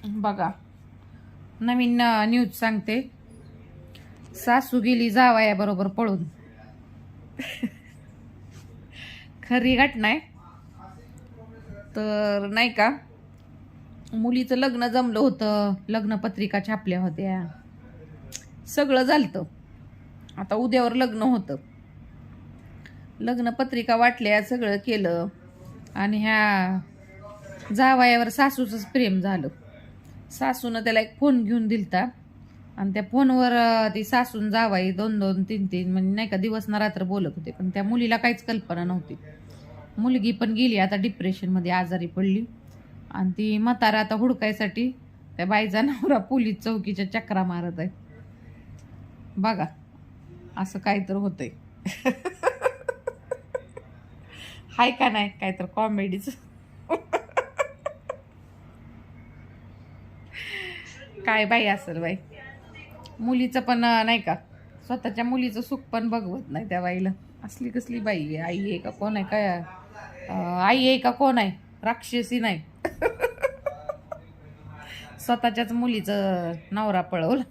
बघा, नवीन न्यूज सांगते. सासू गेली जावयाबरोबर पळून. खरी घटना आहे. तर नाही का, मुलीचं लग्न जमलं होतं, लग्नपत्रिका छापल्या होत्या, सगळं झालतं. आता उद्यावर लग्न होतं, लग्नपत्रिका वाटल्या, सगळं केलं, आणि ह्या जावयावर सासूचंच प्रेम झालं. सासूनं त्याला एक फोन घेऊन दिलता, आणि त्या फोनवर ती सासून जावाई 2-2, 3-3 म्हणजे नाही का दिवस ना रात्र बोलत होते. पण त्या मुलीला काहीच कल्पना नव्हती. मुलगी पण गेली आता डिप्रेशनमध्ये, आजारी पडली. आणि ती म्हातारा आता हुडकायसाठी त्या बाईचा नवरा पोलीस चौकीच्या चक्रा मारत आहे. बघा, असं काय तर होतंय. हाय का नाही काय तर कॉमेडीच. काय बाई असेल बाई, मुलीचं पण नाही का, स्वतःच्या मुलीचं सुख पण बघवत नाही त्या बाईला. असली कसली बाई आहे? आई आहे का कोण आहे? काय आई आहे का कोण आहे? राक्षसी नाही. स्वतःच्याच मुलीचं नवरा पळवलं.